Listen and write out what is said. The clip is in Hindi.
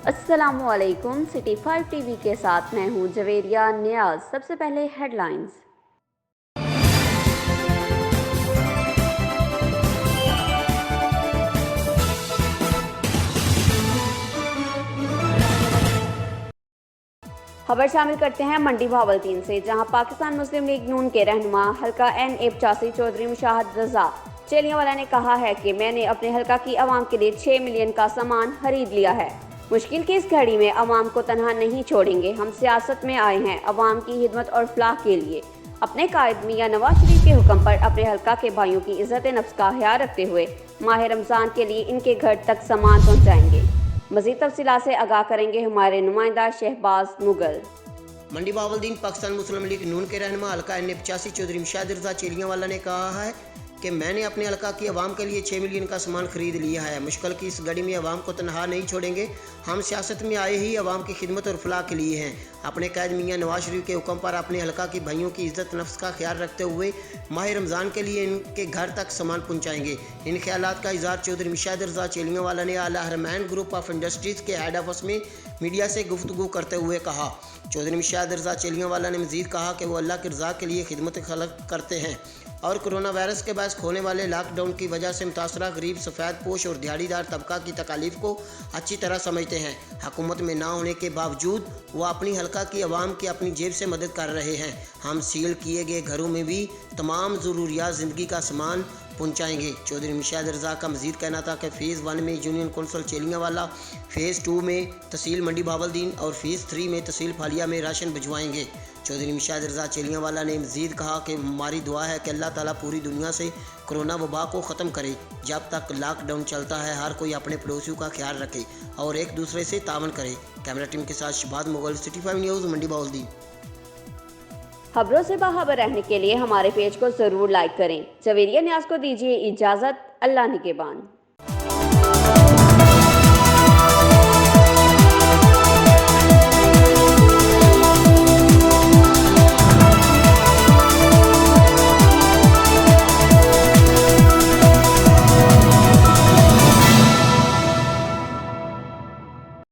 अस्सलामुअलैकुम। सिटी 5 टीवी के साथ मैं हूं जवेरिया नियाज। सबसे पहले हेडलाइंस। खबर शामिल करते हैं मंडी भावलतीन से, जहां पाकिस्तान मुस्लिम लीग नून के रहनुमा हल्का NA85 चौधरी मुशाहिद रजा चेलियांवाला ने कहा है कि मैंने अपने हल्का की आवाम के लिए 6 मिलियन का सामान खरीद लिया है। मुश्किल की इस घड़ी में अवाम को तनहा नहीं छोड़ेंगे। हम सियासत में आए हैं अवाम की खिदमत और फलाह के लिए। अपने कायद मियां नवाज शरीफ के हुक्म पर अपने हल्का के भाइयों की इज्जत नफ्स का ख्याल रखते हुए माह रमज़ान के लिए इनके घर तक सामान पहुँचाएंगे। मज़ीद तफसीलात से आगाह करेंगे हमारे नुमाइंदा शहबाज मुगल। मंडी बावलदीन पाकिस्तान मुस्लिम लीग नून के रहनुमा हल्का NA85 चौधरी मुशाहिद रजा चेलियांवाला ने कहा है कि मैंने अपने हल्का की आवाम के लिए 6 मिलियन का सामान खरीद लिया है। मुश्किल की इस घड़ी में आवाम को तनहा नहीं छोड़ेंगे। हम सियासत में आए ही आवाम की खिदमत और फलाह के लिए हैं। अपने कैद मियां नवाज शरीफ के हुक्म पर अपने हल्का की भाइयों की इज्जत नफ्स का ख्याल रखते हुए माह रमज़ान के लिए इनके घर तक सामान पहुँचाएंगे। इन ख्यालात का इज़हार चौधरी मुशाहिद रजा चेलियांवाला ने आला हरमैन ग्रुप ऑफ इंडस्ट्रीज़ के हेड ऑफिस में मीडिया से गुफ्तगू करते हुए कहा। चौधरी मुशाहिद रजा चेलियांवाला ने मज़ीद कहा कि वो अल्लाह की रज़ा के लिए खिदमत खलक करते हैं और कोरोना वायरस के बायस होने वाले लॉकडाउन की वजह से मुतासरा गरीब, सफ़ेद पोश और दिहाड़ीदार तबका की तकालीफ को अच्छी तरह समझते हैं। हुकूमत में ना होने के बावजूद वो अपनी हल्का की आवाम की अपनी जेब से मदद कर रहे हैं। हम सील किए गए घरों में भी तमाम ज़रूरियात ज़िंदगी का सामान पहुँचाएंगे। चौधरी मुशाहिद रज़ा का मज़ीद कहना था कि फ़ेज़ 1 में यूनियन कौंसल चेलियांवाला, फ़ेज़ 2 में तहसील मंडी भावलदीन और फ़ेज़ 3 में तहसील फालिया में राशन भिजवाएंगे। चौधरी मुशाहिद रज़ा चेलियांवाला ने मज़ीद कहा कि हमारी दुआ है कि अल्लाह ताला पूरी दुनिया से कोरोना वबा को ख़त्म करे। जब तक लॉकडाउन चलता है हर कोई अपने पड़ोसियों का ख्याल रखे और एक दूसरे से तावन करे। कैमरा टीम के साथ शहबाज मुगल, सिटी 5 न्यूज़, मंडी भावलदीन। खबरों से बाखबर रहने के लिए हमारे पेज को ज़रूर लाइक करें। जवेरिया न्याज को दीजिए इजाज़त। अल्लाह निगहबान।